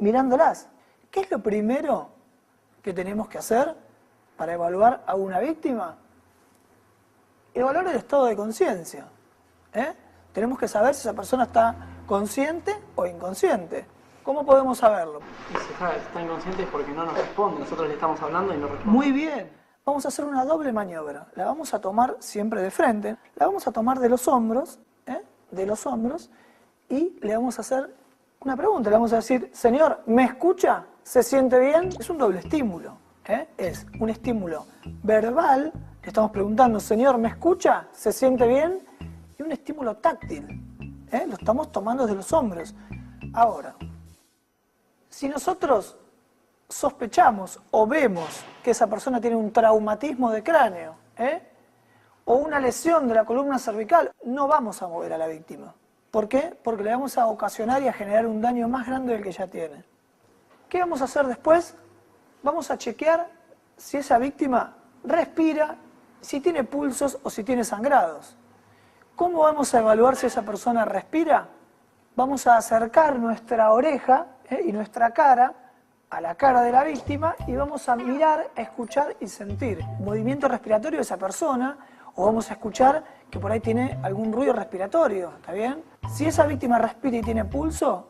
mirándolas. ¿Qué es lo primero que tenemos que hacer para evaluar a una víctima? Evaluar el estado de conciencia. Tenemos que saber si esa persona está consciente o inconsciente. ¿Cómo podemos saberlo? Y si está inconsciente es porque no nos responde. Nosotros le estamos hablando y no responde. Muy bien. Vamos a hacer una doble maniobra. La vamos a tomar siempre de frente. La vamos a tomar de los hombros, y le vamos a hacer una pregunta. Le vamos a decir, señor, ¿me escucha? ¿Se siente bien? Es un doble estímulo. Es un estímulo verbal. Le estamos preguntando, señor, ¿me escucha? ¿Se siente bien? Y un estímulo táctil. Lo estamos tomando desde los hombros. Ahora, si nosotros sospechamos o vemos que esa persona tiene un traumatismo de cráneo, o una lesión de la columna cervical, no vamos a mover a la víctima. ¿Por qué? Porque le vamos a ocasionar y a generar un daño más grande del que ya tiene. ¿Qué vamos a hacer después? Vamos a chequear si esa víctima respira, si tiene pulsos o si tiene sangrados. ¿Cómo vamos a evaluar si esa persona respira? Vamos a acercar nuestra oreja y nuestra cara a la cara de la víctima y vamos a mirar, a escuchar y sentir movimiento respiratorio de esa persona, o vamos a escuchar que por ahí tiene algún ruido respiratorio, ¿está bien? Si esa víctima respira y tiene pulso,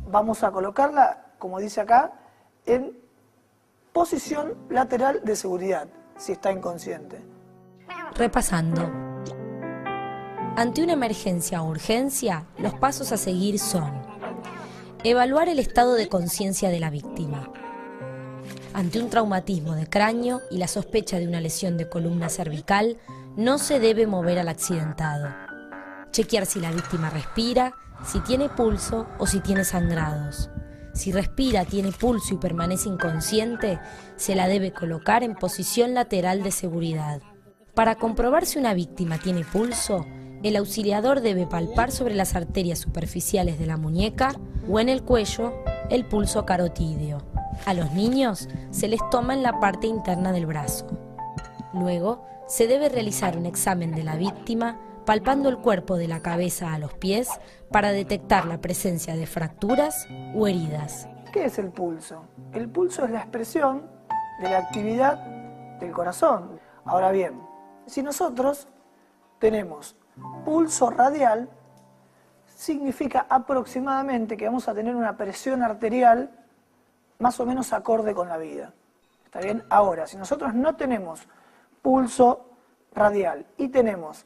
vamos a colocarla, como dice acá, en posición lateral de seguridad, si está inconsciente. Repasando. Ante una emergencia o urgencia, los pasos a seguir son: evaluar el estado de conciencia de la víctima. Ante un traumatismo de cráneo y la sospecha de una lesión de columna cervical, no se debe mover al accidentado. Chequear si la víctima respira, si tiene pulso o si tiene sangrados. Si respira, tiene pulso y permanece inconsciente, se la debe colocar en posición lateral de seguridad. Para comprobar si una víctima tiene pulso, el auxiliador debe palpar sobre las arterias superficiales de la muñeca o en el cuello el pulso carotídeo. A los niños se les toma en la parte interna del brazo. Luego, se debe realizar un examen de la víctima palpando el cuerpo de la cabeza a los pies para detectar la presencia de fracturas o heridas. ¿Qué es el pulso? El pulso es la expresión de la actividad del corazón. Ahora bien, si nosotros tenemos pulso radial, significa aproximadamente que vamos a tener una presión arterial más o menos acorde con la vida. ¿Está bien? Ahora, si nosotros no tenemos pulso radial y tenemos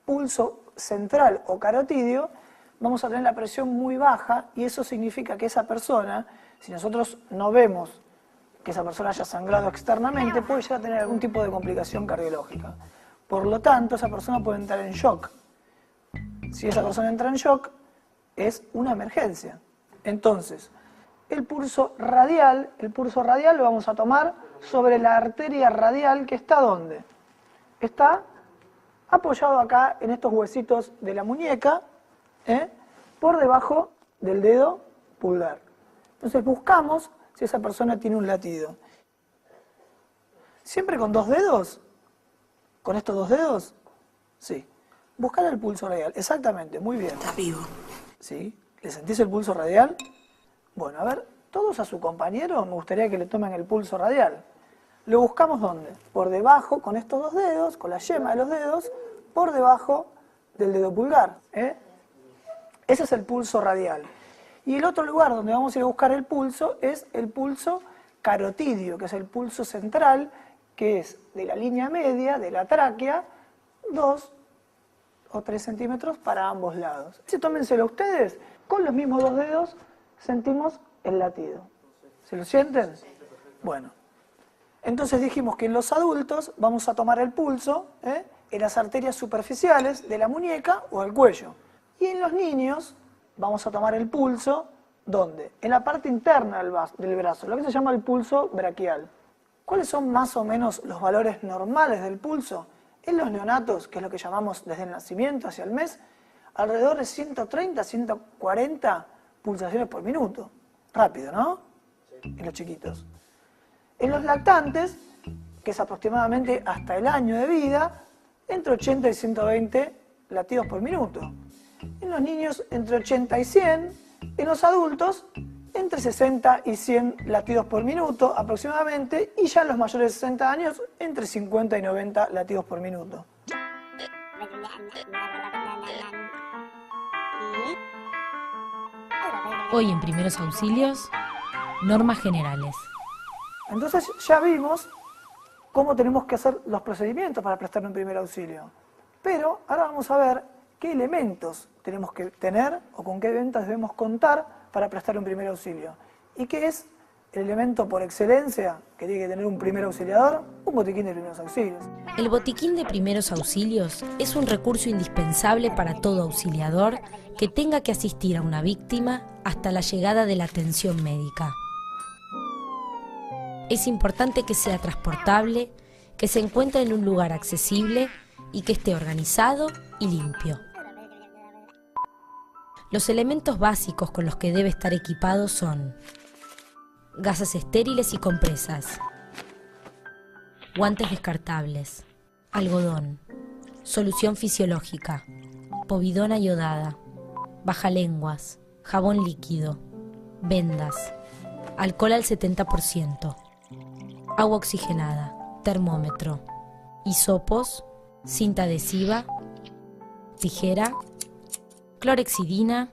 pulso central o carotídeo, vamos a tener la presión muy baja y eso significa que esa persona, si nosotros no vemos que esa persona haya sangrado externamente, puede llegar a tener algún tipo de complicación cardiológica. Por lo tanto, esa persona puede entrar en shock. Si esa persona entra en shock, es una emergencia. Entonces, el pulso radial lo vamos a tomar sobre la arteria radial, que está ¿dónde? Está apoyado acá en estos huesitos de la muñeca, por debajo del dedo pulgar. Entonces buscamos si esa persona tiene un latido. ¿Siempre con dos dedos? ¿Con estos dos dedos? Sí. Buscar el pulso radial, exactamente, muy bien. Está vivo. ¿Sí? ¿Le sentís el pulso radial? Bueno, a ver, todos a su compañero me gustaría que le tomen el pulso radial. ¿Lo buscamos dónde? Por debajo, con estos dos dedos, con la yema de los dedos, por debajo del dedo pulgar. Ese es el pulso radial. Y el otro lugar donde vamos a ir a buscar el pulso es el pulso carotídeo, que es el pulso central, que es de la línea media, de la tráquea, 2 o 3 centímetros para ambos lados. Si tómenselo ustedes, con los mismos dos dedos sentimos el latido. ¿Se lo sienten? Bueno. Entonces dijimos que en los adultos vamos a tomar el pulso en las arterias superficiales de la muñeca o el cuello. Y en los niños vamos a tomar el pulso, ¿dónde? En la parte interna del brazo, lo que se llama el pulso braquial. ¿Cuáles son más o menos los valores normales del pulso? En los neonatos, que es lo que llamamos desde el nacimiento hacia el mes, alrededor de 130, 140 pulsaciones por minuto. Rápido, ¿no? En los chiquitos. En los lactantes, que es aproximadamente hasta el año de vida, entre 80 y 120 latidos por minuto. En los niños, entre 80 y 100. En los adultos, entre 60 y 100 latidos por minuto aproximadamente, y ya en los mayores de 60 años entre 50 y 90 latidos por minuto. Hoy en Primeros Auxilios, normas generales. Entonces ya vimos cómo tenemos que hacer los procedimientos para prestar un primer auxilio. Pero ahora vamos a ver qué elementos tenemos que tener o con qué elementos debemos contar para prestar un primer auxilio. ¿Y qué es el elemento por excelencia que tiene que tener un primer auxiliador? Un botiquín de primeros auxilios. El botiquín de primeros auxilios es un recurso indispensable para todo auxiliador que tenga que asistir a una víctima hasta la llegada de la atención médica. Es importante que sea transportable, que se encuentre en un lugar accesible y que esté organizado y limpio. Los elementos básicos con los que debe estar equipado son gasas estériles y compresas, guantes descartables, algodón, solución fisiológica, povidona iodada, bajalenguas, jabón líquido, vendas, alcohol al 70%, agua oxigenada, termómetro, hisopos, cinta adhesiva, tijera, clorexidina,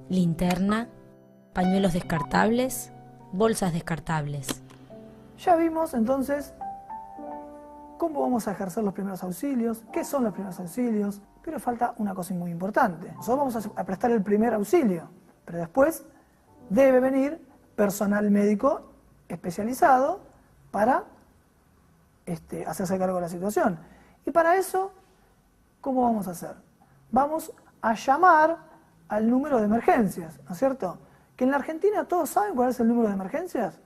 linterna, pañuelos descartables, bolsas descartables. Ya vimos entonces cómo vamos a ejercer los primeros auxilios, qué son los primeros auxilios, pero falta una cosa muy importante. Nosotros vamos a prestar el primer auxilio, pero después debe venir personal médico especializado para hacerse cargo de la situación. Y para eso, ¿cómo vamos a hacer? Vamos a llamar al número de emergencias, ¿no es cierto? Que en la Argentina todos saben cuál es el número de emergencias.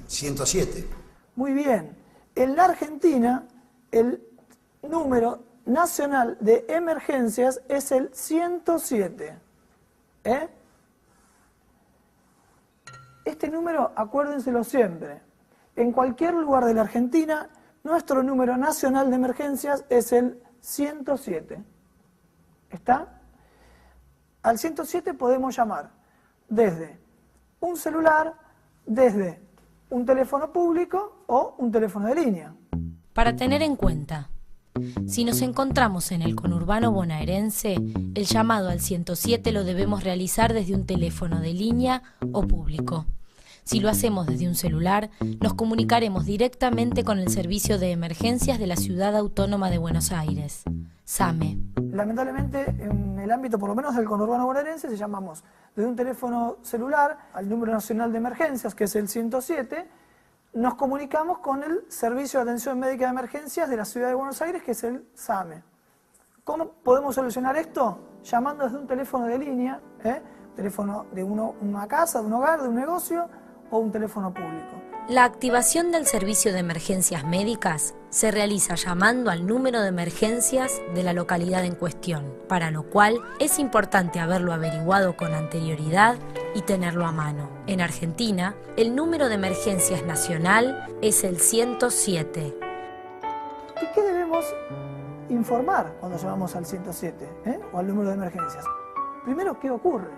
107. Muy bien. En la Argentina, el número nacional de emergencias es el 107. Este número, acuérdenselo siempre. En cualquier lugar de la Argentina, nuestro número nacional de emergencias es el 107. ¿Está? Al 107 podemos llamar desde un celular, desde un teléfono público o un teléfono de línea. Para tener en cuenta, si nos encontramos en el conurbano bonaerense, el llamado al 107 lo debemos realizar desde un teléfono de línea o público. Si lo hacemos desde un celular, nos comunicaremos directamente con el Servicio de Emergencias de la Ciudad Autónoma de Buenos Aires, SAME. Lamentablemente, en el ámbito por lo menos del conurbano bonaerense, si llamamos desde un teléfono celular al número nacional de emergencias, que es el 107, nos comunicamos con el Servicio de Atención Médica de Emergencias de la Ciudad de Buenos Aires, que es el SAME. ¿Cómo podemos solucionar esto? Llamando desde un teléfono de línea, teléfono de una casa, de un hogar, de un negocio, o un teléfono público. La activación del servicio de emergencias médicas se realiza llamando al número de emergencias de la localidad en cuestión, para lo cual es importante haberlo averiguado con anterioridad y tenerlo a mano. En Argentina, el número de emergencias nacional es el 107. ¿Y qué debemos informar cuando llamamos al 107 o al número de emergencias? Primero, ¿qué ocurre?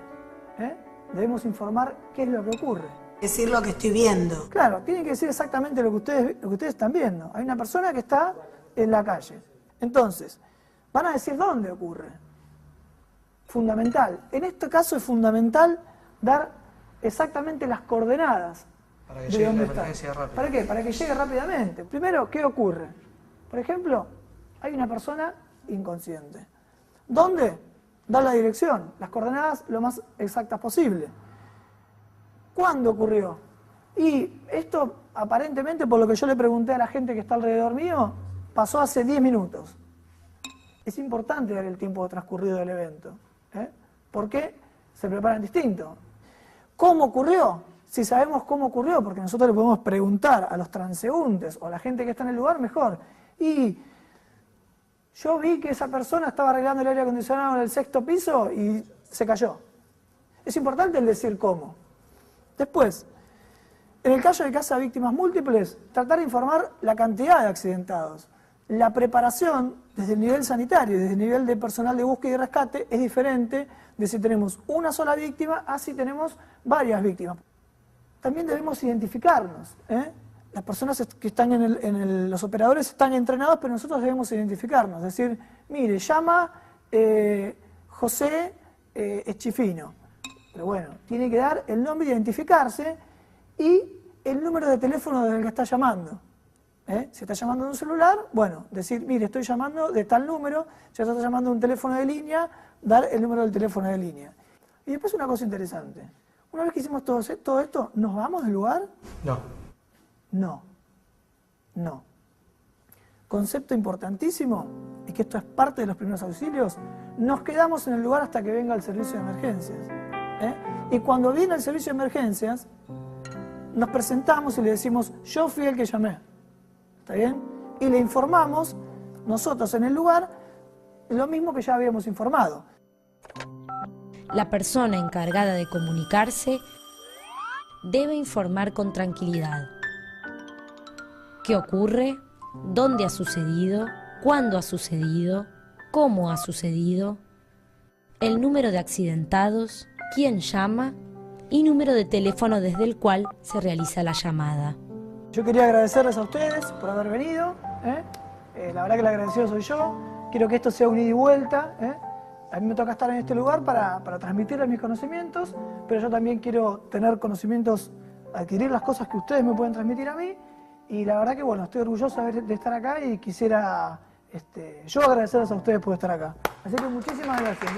Debemos informar qué es lo que ocurre. Decir lo que estoy viendo. Claro, tienen que decir exactamente lo que ustedes están viendo. Hay una persona que está en la calle. Entonces, van a decir dónde ocurre. Fundamental. En este caso es fundamental dar exactamente las coordenadas Para que de llegue dónde la está. emergencia rápido. ¿Para qué? Para que llegue rápidamente. Primero, ¿qué ocurre? Por ejemplo, hay una persona inconsciente. ¿Dónde? Dar la dirección, las coordenadas lo más exactas posible. ¿Cuándo ocurrió? Y esto, aparentemente, por lo que yo le pregunté a la gente que está alrededor mío, pasó hace 10 minutos. Es importante ver el tiempo transcurrido del evento. ¿Por qué? Se preparan distinto. ¿Cómo ocurrió? Si sabemos cómo ocurrió, porque nosotros le podemos preguntar a los transeúntes o a la gente que está en el lugar, mejor. Y yo vi que esa persona estaba arreglando el aire acondicionado en el 6º piso y se cayó. Es importante el decir cómo. Después, en el caso de víctimas múltiples, tratar de informar la cantidad de accidentados. La preparación desde el nivel sanitario, desde el nivel de personal de búsqueda y rescate, es diferente de si tenemos una sola víctima a si tenemos varias víctimas. También debemos identificarnos, ¿eh? Las personas que están los operadores están entrenados, pero nosotros debemos identificarnos. Es decir, mire, llama José Eschifino. Pero bueno, tiene que dar el nombre, identificarse y el número de teléfono del que está llamando. Si está llamando de un celular, bueno, decir, mire, estoy llamando de tal número, si está llamando de un teléfono de línea, dar el número del teléfono de línea. Y después una cosa interesante. Una vez que hicimos todo esto, ¿nos vamos del lugar? No. No. Concepto importantísimo, y que esto es parte de los primeros auxilios, nos quedamos en el lugar hasta que venga el servicio de emergencias. Y cuando viene el servicio de emergencias, nos presentamos y le decimos, yo fui el que llamé. ¿Está bien? Y le informamos, nosotros en el lugar, lo mismo que ya habíamos informado. La persona encargada de comunicarse debe informar con tranquilidad. ¿Qué ocurre? ¿Dónde ha sucedido? ¿Cuándo ha sucedido? ¿Cómo ha sucedido? El número de accidentados, quién llama y número de teléfono desde el cual se realiza la llamada. Yo quería agradecerles a ustedes por haber venido. La verdad que el agradecido soy yo. Quiero que esto sea un ida y vuelta. A mí me toca estar en este lugar para transmitirles mis conocimientos, pero yo también quiero tener conocimientos, adquirir las cosas que ustedes me pueden transmitir a mí. Y la verdad que bueno, estoy orgulloso de estar acá y quisiera yo agradecerles a ustedes por estar acá. Así que muchísimas gracias.